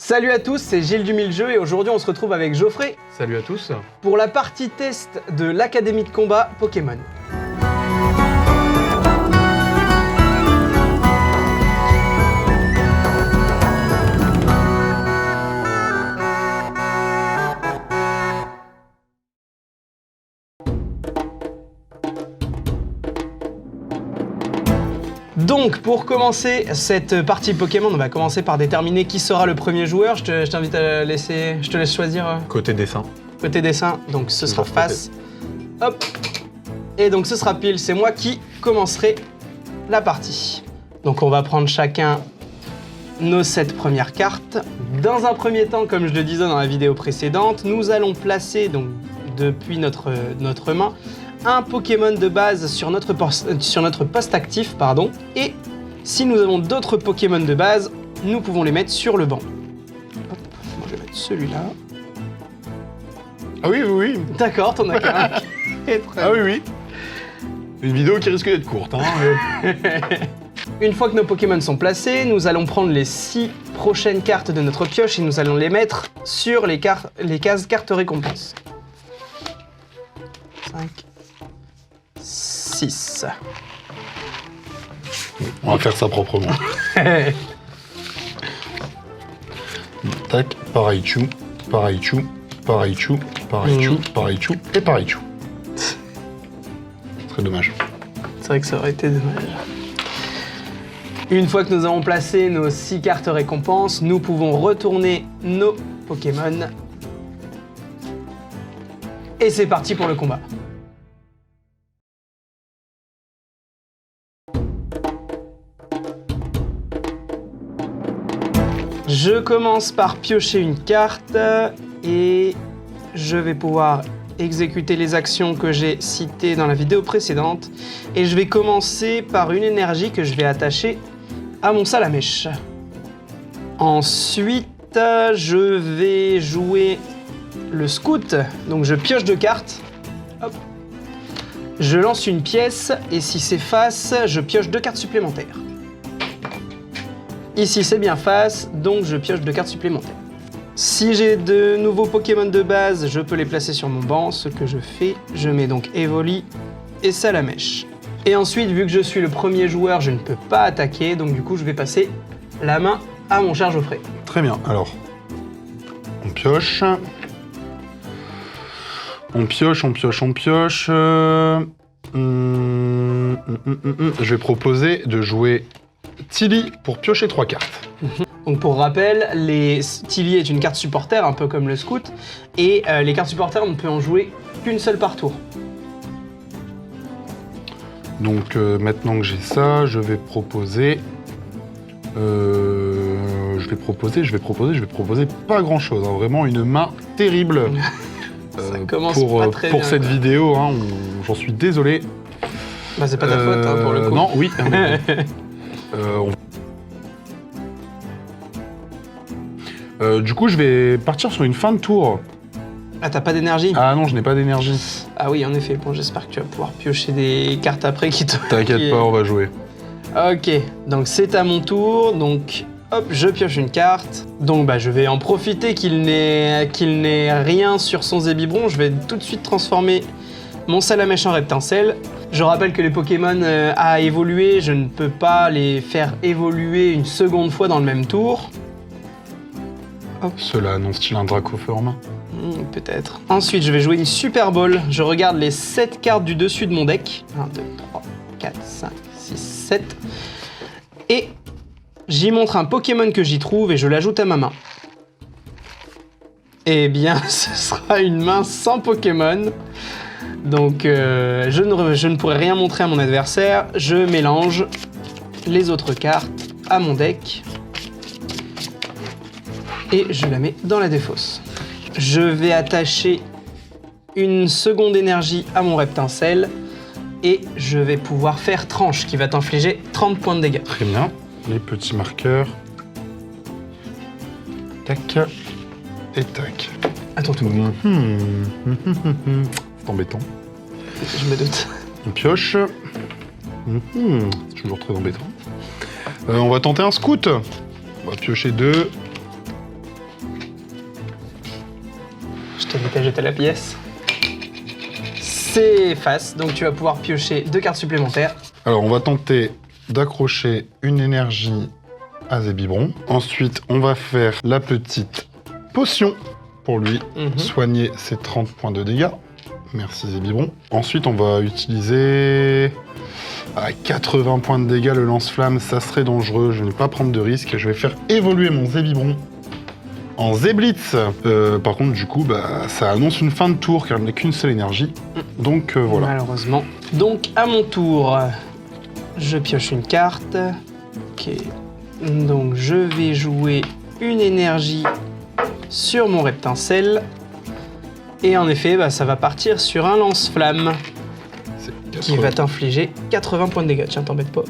Salut à tous, c'est Gilles du Mille-Jeux et aujourd'hui on se retrouve avec Geoffrey Salut à tous. pour la partie test de l'Académie de combat Pokémon. Donc pour commencer cette partie Pokémon, on va commencer par déterminer qui sera le premier joueur. Je t'invite à laisser, je te laisse choisir Côté dessin. côté dessin. Donc ce sera Dans ce face. Hop. Et donc ce sera pile, c'est moi qui commencerai la partie. Donc on va prendre chacun nos 7 premières cartes. Dans un premier temps, comme je le disais dans la vidéo précédente, nous allons placer donc depuis notre main un Pokémon de base sur notre poste actif, pardon. Et si nous avons d'autres Pokémon de base, nous pouvons les mettre sur le banc. Hop, moi je vais mettre celui-là. Ah oui, oui, oui. D'accord, t'en as qu'un. Et très Ah oui, oui. Une vidéo qui risque d'être courte. Hein. Une fois que nos Pokémon sont placés, nous allons prendre les 6 prochaines cartes de notre pioche et nous allons les mettre sur les cases cartes récompenses. 5, 6. On va faire ça proprement. Tac, pareil chou, pareil chou, pareil chou, pareil chou, pareil chou et pareil chou. Très dommage. C'est vrai que ça aurait été dommage. Une fois que nous avons placé nos 6 cartes récompenses, nous pouvons retourner nos Pokémon. Et c'est parti pour le combat. Je commence par piocher une carte et je vais pouvoir exécuter les actions que j'ai citées dans la vidéo précédente. Et je vais commencer par une énergie que je vais attacher à mon Salamèche. Ensuite, je vais jouer le Scout. Donc je pioche 2 cartes. Hop. Je lance une pièce et si c'est face, je pioche 2 cartes supplémentaires. Ici c'est bien face, donc je pioche 2 cartes supplémentaires. Si j'ai de nouveaux Pokémon de base, je peux les placer sur mon banc. Ce que je fais, je mets donc Evoli et Salamèche. Et ensuite, vu que je suis le premier joueur, je ne peux pas attaquer, donc du coup je vais passer la main à mon cher Geoffrey. Très bien. Alors, on pioche. On pioche, on pioche, on pioche. Je vais proposer de jouer Tilly pour piocher 3 cartes. Donc pour rappel, Tilly est une carte supporter, un peu comme le Scout, et les cartes supporters, on ne peut en jouer qu'une seule par tour. Donc maintenant que j'ai ça, je vais proposer... je vais proposer pas grand chose, hein, vraiment une main terrible. Ça commence pour pas très pour bien, cette quoi. vidéo, hein, j'en suis désolé. Bah c'est pas ta faute hein, pour le coup. Non, oui. Du coup, je vais partir sur une fin de tour. Ah t'as pas d'énergie? Ah non, je n'ai pas d'énergie. Ah oui en effet, bon j'espère que tu vas pouvoir piocher des cartes après qui te... T'inquiète pas, on va jouer. Ok, donc c'est à mon tour, donc hop, je pioche une carte. Donc bah je vais en profiter qu'il n'ait rien sur son Zébibron, je vais tout de suite transformer mon Salamèche en Reptincelle. Je rappelle que les Pokémon à évoluer, je ne peux pas les faire évoluer une seconde fois dans le même tour. Hop. Cela annonce-t-il un Dracofeu en main? Peut-être. Ensuite, je vais jouer une Super Ball. Je regarde les 7 cartes du dessus de mon deck. 1, 2, 3, 4, 5, 6, 7. Et j'y montre un Pokémon que j'y trouve et je l'ajoute à ma main. Eh bien, ce sera une main sans Pokémon. Donc, je ne pourrai rien montrer à mon adversaire. Je mélange les autres cartes à mon deck. Et je la mets dans la défausse. Je vais attacher une seconde énergie à mon Reptincelle et je vais pouvoir faire tranche qui va t'infliger 30 points de dégâts. Très bien. Les petits marqueurs. Tac. Et tac. À ton tour. C'est embêtant. Je me doute. On pioche. C'est toujours très embêtant. On va tenter un Scout. On va piocher 2. jeter la pièce. C'est face, donc tu vas pouvoir piocher 2 cartes supplémentaires. Alors, on va tenter d'accrocher une énergie à Zébibron. Ensuite, on va faire la petite potion pour lui soigner ses 30 points de dégâts. Merci Zébibron. Ensuite, on va utiliser... À 80 points de dégâts, le lance-flamme, ça serait dangereux. Je ne vais pas prendre de risque. Je vais faire évoluer mon Zébibron en Zéblitz. Par contre, du coup, ça annonce une fin de tour car il n'y a qu'une seule énergie. Donc voilà. Malheureusement. Donc à mon tour, je pioche une carte. Ok. Donc je vais jouer une énergie sur mon Reptincelle. Et en effet, ça va partir sur un lance-flamme qui va t'infliger 80 points de dégâts. Tiens, t'embête pas.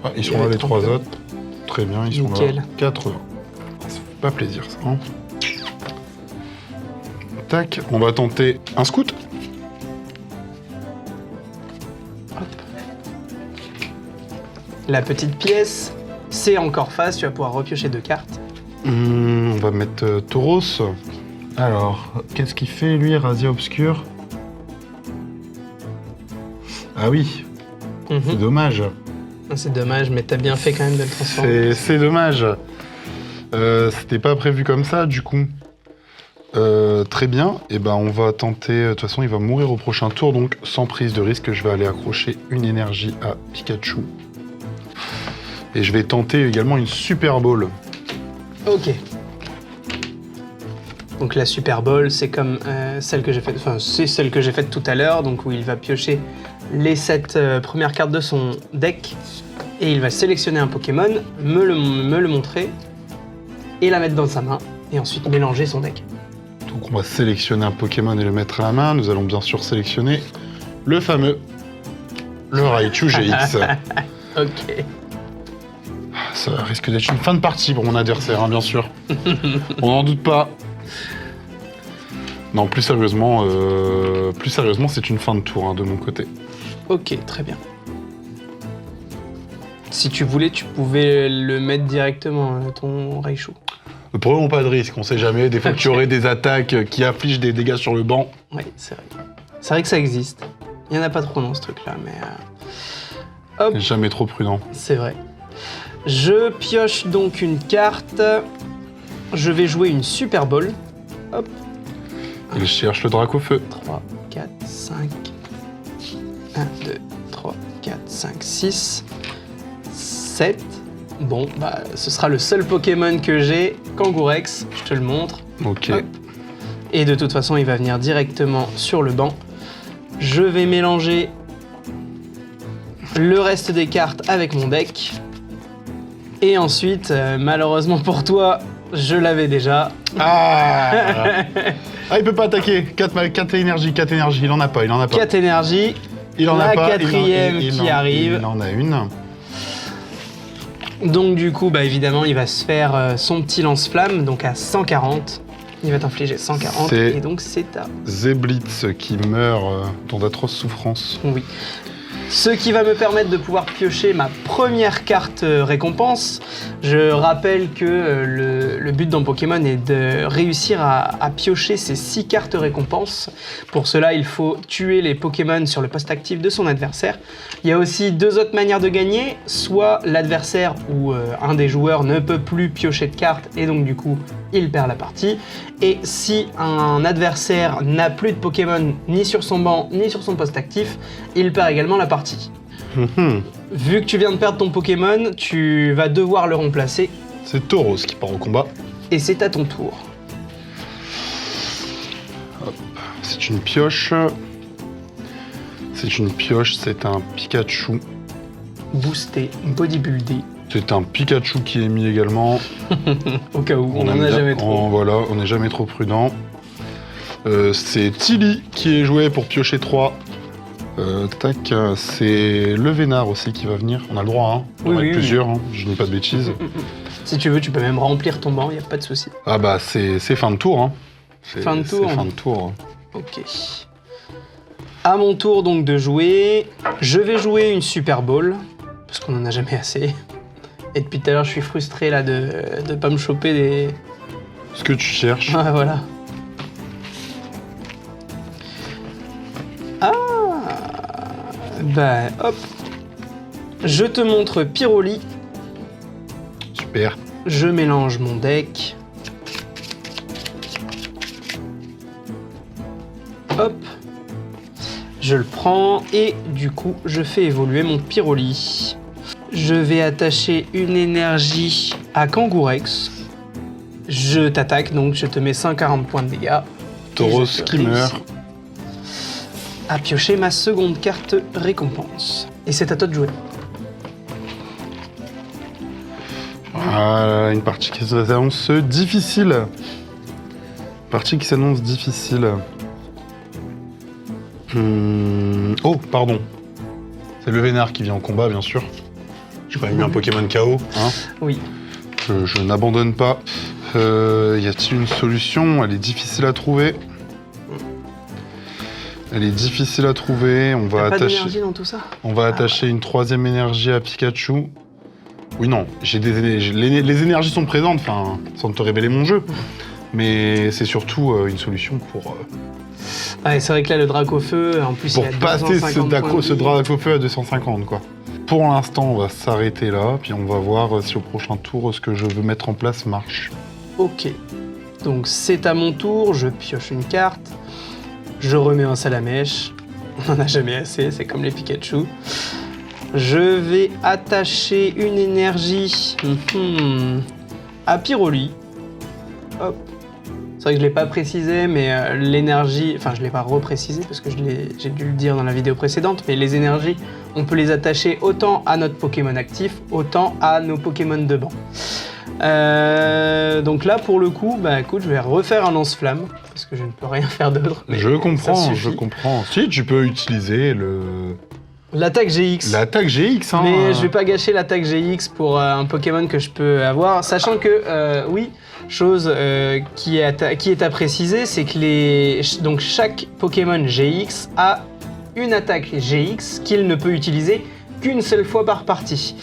Ah, ils sont là les 3 autres. Très bien, ils sont là. 80. Ça fait pas plaisir ça. Hein. Tac, on va tenter un scout. Hop. La petite pièce, c'est encore face, tu vas pouvoir repiocher 2 cartes. On va mettre Tauros. Alors, qu'est-ce qu'il fait lui, Razia Obscur? Ah oui, c'est dommage. C'est dommage, mais t'as bien fait quand même de le transformer. C'est dommage. C'était pas prévu comme ça, du coup. Très bien. Et on va tenter... De toute façon, il va mourir au prochain tour, donc sans prise de risque, je vais aller accrocher une énergie à Pikachu. Et je vais tenter également une Super Ball. Ok. Donc la Super Ball, c'est comme celle que j'ai faite... Enfin, c'est celle que j'ai faite tout à l'heure, donc où il va piocher les 7 premières cartes de son deck et il va sélectionner un Pokémon, me le montrer et la mettre dans sa main et ensuite mélanger son deck. Donc on va sélectionner un Pokémon et le mettre à la main. Nous allons bien sûr sélectionner le fameux, le Raichu GX. Ok. Ça risque d'être une fin de partie pour mon adversaire, hein, bien sûr. On n'en doute pas. Non, plus sérieusement, c'est une fin de tour hein, de mon côté. Ok, très bien. Si tu voulais, tu pouvais le mettre directement, ton Raichu. Ne prenons pas de risque, on sait jamais. Des fois que tu aurais des attaques qui affligent des dégâts sur le banc. Oui, c'est vrai. C'est vrai que ça existe. Il n'y en a pas trop dans ce truc-là, mais... Hop. Jamais trop prudent. C'est vrai. Je pioche donc une carte. Je vais jouer une Super Ball. Hop. Il cherche le drac au feu. 3, 4, 5... 1, 2, 3, 4, 5, 6, 7. Bon, ce sera le seul Pokémon que j'ai. Kangourex, je te le montre. Ok. Hop. Et de toute façon, il va venir directement sur le banc. Je vais mélanger le reste des cartes avec mon deck. Et ensuite, malheureusement pour toi, je l'avais déjà. Ah il peut pas attaquer. 4 énergies, il en a pas. 4 énergies. Il en a pas. La quatrième qui arrive. Il en a une. Donc du coup, évidemment, il va se faire son petit lance-flamme, donc à 140. Il va t'infliger 140, et donc c'est à... Zéblitz qui meurt dans d'atroces souffrances. Oui. Ce qui va me permettre de pouvoir piocher ma première carte récompense. Je rappelle que le but dans Pokémon est de réussir à piocher ces 6 cartes récompenses. Pour cela, il faut tuer les Pokémon sur le poste actif de son adversaire. Il y a aussi 2 autres manières de gagner. Soit l'adversaire ou un des joueurs ne peut plus piocher de cartes et donc du coup, il perd la partie. Et si un adversaire n'a plus de Pokémon ni sur son banc ni sur son poste actif, il perd également la partie. Vu que tu viens de perdre ton Pokémon, tu vas devoir le remplacer. C'est Tauros qui part au combat. Et c'est à ton tour. Hop. C'est une pioche. C'est un Pikachu. Boosté, bodybuildé. C'est un Pikachu qui est mis également. Au cas où, on n'en a jamais trop. Voilà, on n'est jamais trop prudent. C'est Tilly qui est joué pour piocher 3. Tac, c'est le Vénard aussi qui va venir. On a le droit, hein. On oui, plusieurs, hein. Je dis pas de bêtises. Si tu veux, tu peux même remplir ton banc, il n'y a pas de souci. Ah c'est fin de tour, hein. Fin de tour. C'est fin de tour. Ok. À mon tour donc de jouer, je vais jouer une Super Ball, parce qu'on n'en a jamais assez. Et depuis tout à l'heure, je suis frustré là de pas me choper des... Ce que tu cherches. Ah, voilà. Bah, hop. Je te montre Pyroli. Super. Je mélange mon deck. Hop. Je le prends et du coup, je fais évoluer mon Pyroli. Je vais attacher une énergie à Kangourex. Je t'attaque, donc je te mets 140 points de dégâts. Tauros qui meurt. À piocher ma seconde carte récompense. Et c'est à toi de jouer. Voilà, une partie qui s'annonce difficile. Partie qui s'annonce difficile. Oh, pardon. C'est le Vénard qui vient en combat, bien sûr. J'ai quand même mis un Pokémon KO. Hein, oui. je n'abandonne pas. Y a-t-il une solution? Elle est difficile à trouver. Elle est difficile à trouver. On va pas attacher. d'énergie dans tout ça? On va attacher une troisième énergie à Pikachu. Oui, non. Les énergies sont présentes, enfin, sans te révéler mon jeu. Mais c'est surtout une solution pour. Ouais, c'est vrai que là, le Dracofeu, en plus, Pour il a passer 250 ce Dracofeu à 250, quoi. Pour l'instant, on va s'arrêter là, puis on va voir si au prochain tour, ce que je veux mettre en place marche. Ok. Donc, c'est à mon tour. Je pioche une carte. Je remets un Salamèche. On n'en a jamais assez, c'est comme les Pikachu. Je vais attacher une énergie à Pyroli. Hop. C'est vrai que je ne l'ai pas précisé, mais l'énergie... Enfin, je ne l'ai pas reprécisé parce que j'ai dû le dire dans la vidéo précédente, mais les énergies, on peut les attacher autant à notre Pokémon actif, autant à nos Pokémon de banc. Donc là, pour le coup, bah écoute, je vais refaire un lance-flamme, parce que je ne peux rien faire d'autre. Je comprends. Si, tu peux utiliser l'attaque GX. L'attaque GX, hein. Mais je vais pas gâcher l'attaque GX pour un Pokémon que je peux avoir, sachant que, oui, chose qui est à préciser, c'est que donc chaque Pokémon GX a une attaque GX qu'il ne peut utiliser qu'une seule fois par partie.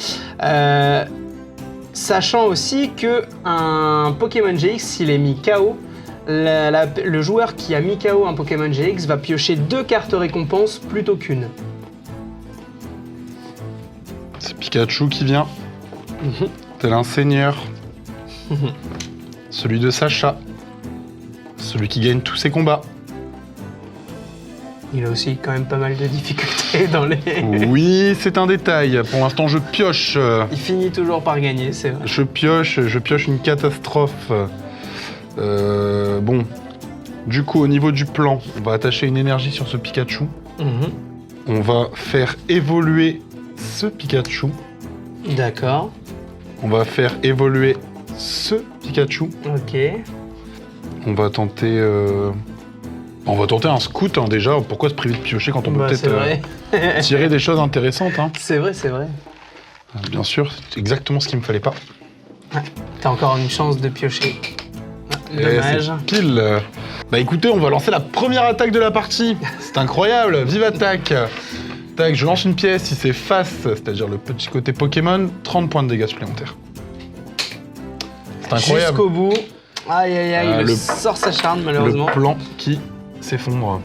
Sachant aussi que un Pokémon GX, s'il est mis KO, le joueur qui a mis KO un Pokémon GX va piocher 2 cartes récompenses plutôt qu'une. C'est Pikachu qui vient. Tel un seigneur. Celui de Sacha. Celui qui gagne tous ses combats. Il a aussi quand même pas mal de difficultés dans les... Oui, c'est un détail. Pour l'instant, je pioche. Il finit toujours par gagner, c'est vrai. Je pioche une catastrophe. Bon. Du coup, au niveau du plan, on va attacher une énergie sur ce Pikachu. On va faire évoluer ce Pikachu. D'accord. On va faire évoluer ce Pikachu. Ok. On va tenter un scout, hein, déjà. Pourquoi se priver de piocher quand on peut peut-être tirer des choses intéressantes, hein. C'est vrai. Bien sûr, c'est exactement ce qu'il me fallait pas. Ouais. T'as encore une chance de piocher. Dommage. Pile. Bah écoutez, on va lancer la première attaque de la partie. C'est incroyable. Vive attaque. Tac, je lance une pièce. Si c'est face, c'est-à-dire le petit côté Pokémon, 30 points de dégâts supplémentaires. C'est incroyable. Jusqu'au bout. Aïe, le sort s'acharne malheureusement. Le plan qui s'effondre.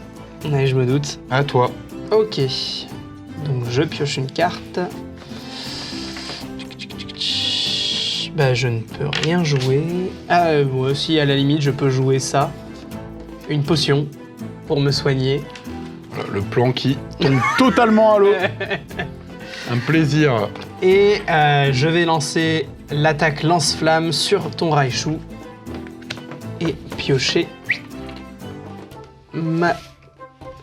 Ouais, je me doute. À toi. Ok. Donc je pioche une carte. Bah je ne peux rien jouer. Ah moi aussi à la limite je peux jouer ça. Une potion pour me soigner. Voilà, le plan qui tombe totalement à l'eau. Un plaisir. Et je vais lancer l'attaque lance-flamme sur ton Raichu. Et piocher ma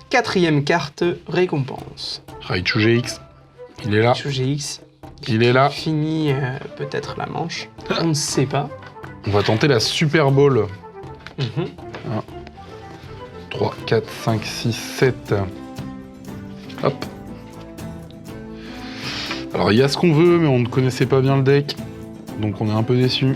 4e carte récompense. Raichu GX, il est là. Raichu GX. Il est là. Fini peut-être la manche. On ne sait pas. On va tenter la Super Ball. 1, 3, 4, 5, 6, 7. Hop. Alors il y a ce qu'on veut, mais on ne connaissait pas bien le deck. Donc on est un peu déçus.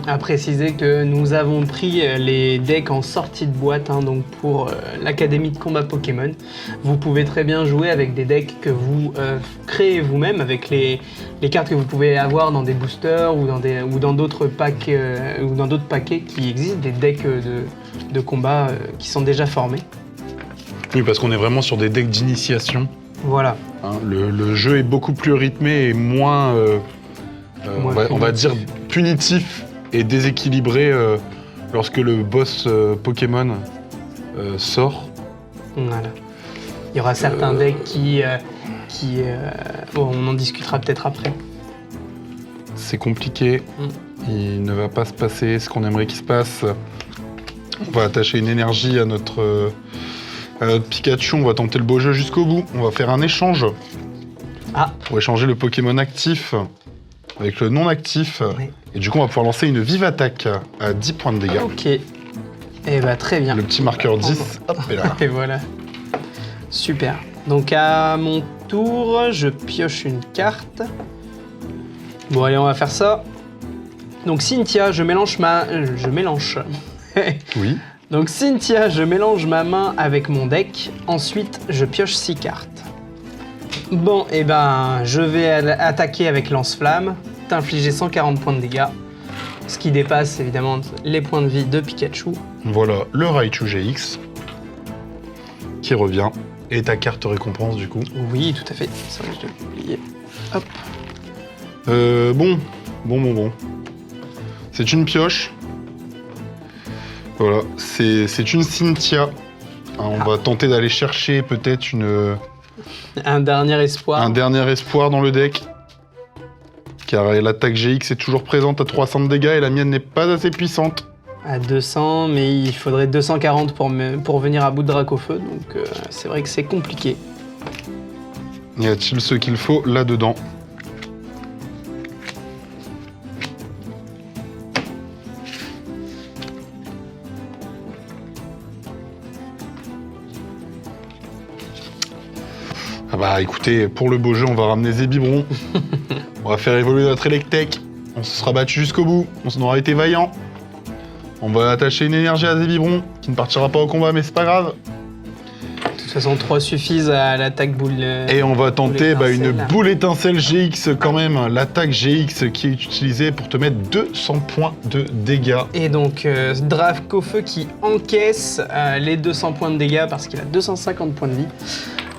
À préciser que nous avons pris les decks en sortie de boîte, hein, donc pour l'Académie de combat Pokémon. Vous pouvez très bien jouer avec des decks que vous créez vous-même, avec les cartes que vous pouvez avoir dans des boosters ou dans d'autres packs ou dans d'autres paquets qui existent, des decks de combat qui sont déjà formés. Oui, parce qu'on est vraiment sur des decks d'initiation. Voilà. Hein, le jeu est beaucoup plus rythmé et moins, on va dire, punitif et déséquilibré lorsque le boss Pokémon sort. Voilà. Il y aura certains decks qui bon, on en discutera peut-être après. C'est compliqué. Il ne va pas se passer ce qu'on aimerait qu'il se passe. On va attacher une énergie à notre Pikachu. On va tenter le beau jeu jusqu'au bout. On va faire un échange. Pour échanger le Pokémon actif avec le non actif. Oui. Et du coup, on va pouvoir lancer une vive attaque à 10 points de dégâts. Ok. Et bah très bien. Le petit marqueur 10, hop, et là. Et voilà. Super. Donc à mon tour, je pioche une carte. Bon allez, on va faire ça. Donc Cynthia, je mélange Oui. Donc Cynthia, je mélange ma main avec mon deck. Ensuite, je pioche 6 cartes. Bon, et ben, je vais attaquer avec lance-flamme, t'infliger 140 points de dégâts, ce qui dépasse évidemment les points de vie de Pikachu. Voilà, le Raichu GX qui revient. Et ta carte récompense du coup. Oui, tout à fait. Ça, je l'ai oublié. Hop. Bon. C'est une pioche. Voilà, c'est une Cynthia. On va tenter d'aller chercher peut-être un dernier espoir. Un dernier espoir dans le deck. Car l'attaque GX est toujours présente à 300 de dégâts et la mienne n'est pas assez puissante. À 200, mais il faudrait 240 pour venir à bout de Dracofeu, donc c'est vrai que c'est compliqué. Y a-t-il ce qu'il faut là-dedans? Ah bah écoutez, pour le beau jeu, on va ramener Zébibron. On va faire évoluer notre Electek. On se sera battu jusqu'au bout. On aura été vaillant. On va attacher une énergie à Zébibron, qui ne partira pas au combat, mais c'est pas grave. De toute façon, 3 suffisent à l'attaque boule. Et on va tenter une étincelle. boule étincelle GX quand même. L'attaque GX qui est utilisée pour te mettre 200 points de dégâts. Et donc, Dracofeu qui encaisse les 200 points de dégâts parce qu'il a 250 points de vie.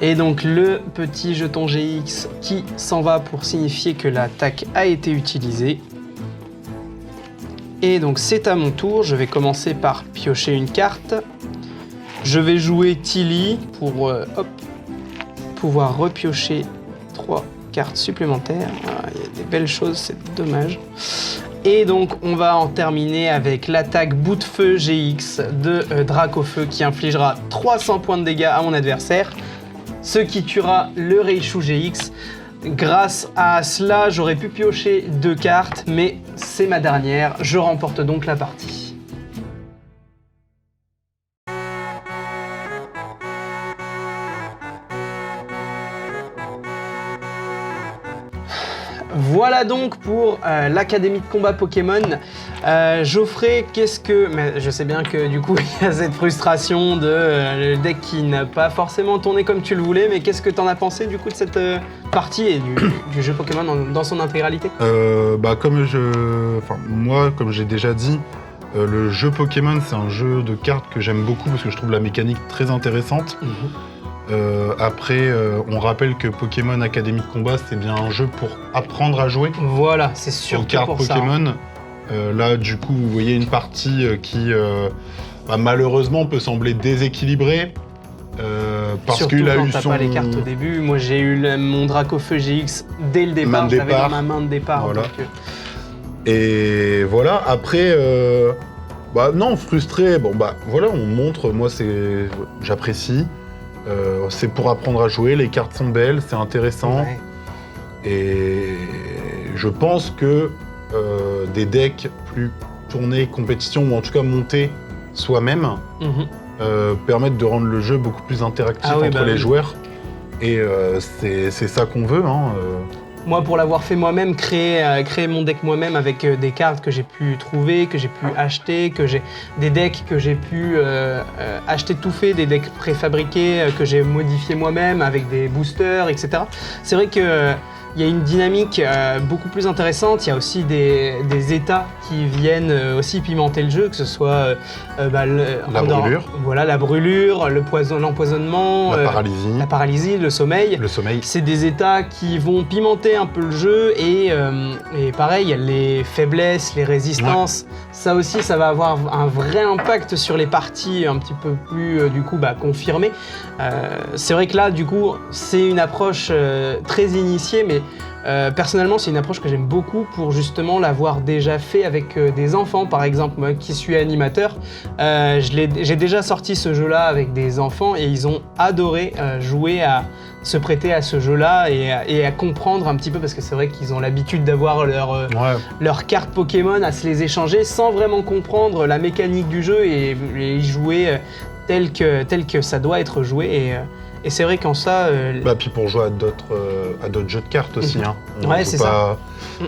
Et donc, le petit jeton GX qui s'en va pour signifier que l'attaque a été utilisée. Et donc c'est à mon tour, je vais commencer par piocher une carte. Je vais jouer Tilly pour pouvoir repiocher 3 cartes supplémentaires. Il y a des belles choses, c'est dommage. Et donc on va en terminer avec l'attaque bout de feu GX de Dracofeu qui infligera 300 points de dégâts à mon adversaire, ce qui tuera le Raichu GX. Grâce à cela, j'aurais pu piocher 2 cartes, mais c'est ma dernière. Je remporte donc la partie. Voilà donc pour l'Académie de combat Pokémon. Geoffrey, mais je sais bien que du coup il y a cette frustration de le deck qui n'a pas forcément tourné comme tu le voulais, mais qu'est-ce que t'en as pensé du coup de cette partie et du jeu Pokémon dans son intégralité? Moi, comme j'ai déjà dit, le jeu Pokémon c'est un jeu de cartes que j'aime beaucoup parce que je trouve la mécanique très intéressante. Après, on rappelle que Pokémon Académie de combat, c'est bien un jeu pour apprendre à jouer. Voilà, c'est sûr. Aux cartes Pokémon. Là, du coup, vous voyez une partie qui, malheureusement, peut sembler déséquilibrée. Parce qu'il a eu t'as pas les cartes au début. Moi, j'ai eu mon Dracofeu GX dès le départ. Je l'avais dans ma main de départ. Voilà. Donc, Et voilà, après... non, frustré, voilà, on montre, moi, j'apprécie. C'est pour apprendre à jouer, les cartes sont belles, c'est intéressant. Ouais. Et je pense que des decks plus tournés compétition, ou en tout cas montés soi-même, permettent de rendre le jeu beaucoup plus interactif entre les joueurs. Et c'est ça qu'on veut. Moi, pour l'avoir fait moi-même, créer mon deck moi-même avec des cartes que j'ai pu trouver, que j'ai pu acheter, des decks que j'ai pu acheter tout fait, des decks préfabriqués que j'ai modifiés moi-même avec des boosters, etc. C'est vrai que il y a une dynamique beaucoup plus intéressante. Il y a aussi des états qui viennent aussi pimenter le jeu, que ce soit la brûlure. Voilà, la brûlure, l'empoisonnement, la paralysie, le sommeil. Le sommeil. C'est des états qui vont pimenter un peu le jeu et pareil, les faiblesses, les résistances, ça aussi, ça va avoir un vrai impact sur les parties un petit peu plus du coup confirmées. C'est vrai que là, du coup, c'est une approche très initiée, mais personnellement, c'est une approche que j'aime beaucoup pour justement l'avoir déjà fait avec des enfants. Par exemple, moi qui suis animateur, j'ai déjà sorti ce jeu-là avec des enfants et ils ont adoré jouer à se prêter à ce jeu-là et à comprendre un petit peu, parce que c'est vrai qu'ils ont l'habitude d'avoir leurs cartes Pokémon, à se les échanger sans vraiment comprendre la mécanique du jeu et y jouer tel que ça doit être joué. Et c'est vrai qu'en ça... puis pour jouer à d'autres jeux de cartes aussi. Hein. Ouais, c'est ça.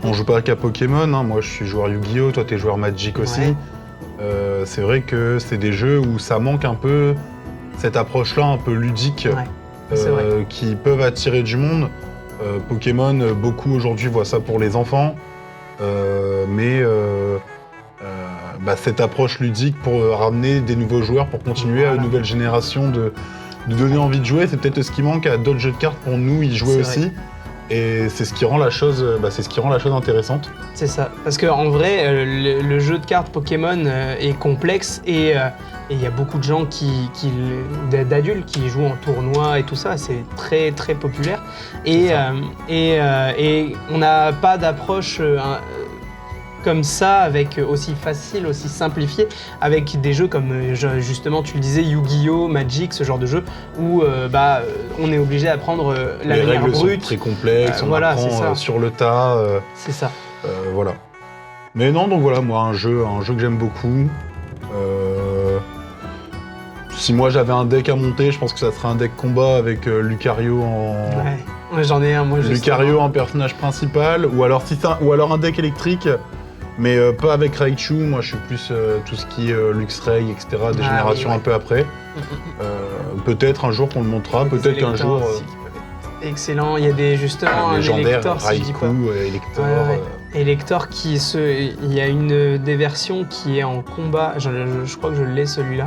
On joue pas qu'à Pokémon. Hein. Moi, je suis joueur Yu-Gi-Oh! Toi, t'es joueur Magic aussi. C'est vrai que c'est des jeux où ça manque un peu cette approche-là, un peu ludique, qui peuvent attirer du monde. Pokémon, beaucoup aujourd'hui voient ça pour les enfants. Mais cette approche ludique pour ramener des nouveaux joueurs, pour continuer à une nouvelle génération de donner envie de jouer, c'est peut-être ce qui manque à d'autres jeux de cartes pour nous y jouer aussi. Et c'est ce qui rend la chose, intéressante. C'est ça, parce qu'en vrai, le jeu de cartes Pokémon est complexe et il y a beaucoup de gens d'adultes qui jouent en tournoi et tout ça, c'est très très populaire. Et on n'a pas d'approche comme ça, avec aussi facile, aussi simplifié, avec des jeux comme justement tu le disais, Yu-Gi-Oh, Magic, ce genre de jeu où on est obligé d'apprendre la manière brute. Les règles sont très complexes, on apprend sur le tas. C'est ça. Voilà. Mais non, donc voilà, moi un jeu que j'aime beaucoup. Si moi j'avais un deck à monter, je pense que ça serait un deck combat avec Lucario en... Ouais, j'en ai un, moi, Lucario en personnage principal, ou alors un deck électrique, mais pas avec Raichu. Moi je suis plus tout ce qui est Luxray, etc., des générations un peu après. Peut-être un jour qu'on le montrera, peut-être qu'un jour... Excellent, il y a des justement un légendaire, Raikou, Elector... Elector il y a des versions qui est en combat, je crois que je l'ai celui-là.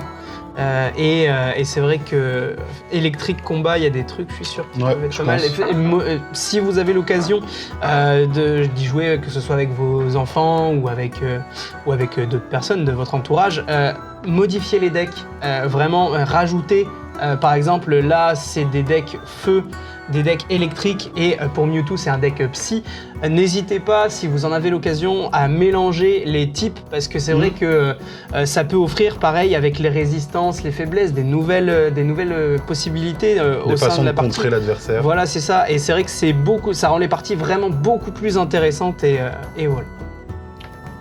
Et c'est vrai que Electric Combat, il y a des trucs, je suis sûr, qui peuvent être pas mal. Si vous avez l'occasion d'y jouer, que ce soit avec vos enfants ou avec d'autres personnes de votre entourage, modifiez les decks, vraiment rajouter. Par exemple, là, c'est des decks feu, des decks électriques, et pour Mewtwo, c'est un deck psy. N'hésitez pas, si vous en avez l'occasion, à mélanger les types, parce que c'est vrai que ça peut offrir, pareil, avec les résistances, les faiblesses, des nouvelles possibilités au sein de la partie. Contrer l'adversaire. Voilà, c'est ça. Et c'est vrai que ça rend les parties vraiment beaucoup plus intéressantes, et voilà.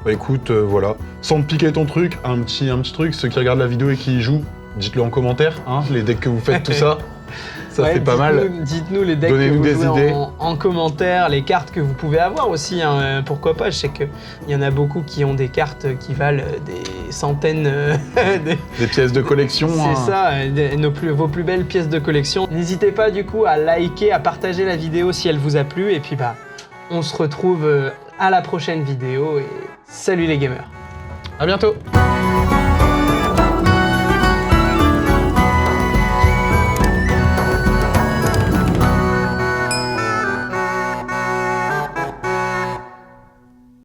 Bah écoute, voilà. Sans te piquer ton truc, un petit truc, ceux qui regardent la vidéo et qui y jouent, dites-le en commentaire, hein, les decks que vous faites, tout ça. Ça, c'est pas mal. Dites-nous les decks que vous jouez en commentaire, les cartes que vous pouvez avoir aussi, hein, pourquoi pas. Je sais qu'il y en a beaucoup qui ont des cartes qui valent des centaines... des pièces de collection. C'est ça, vos plus belles pièces de collection. N'hésitez pas du coup à liker, à partager la vidéo si elle vous a plu. Et puis on se retrouve à la prochaine vidéo. Et salut les gamers. À bientôt.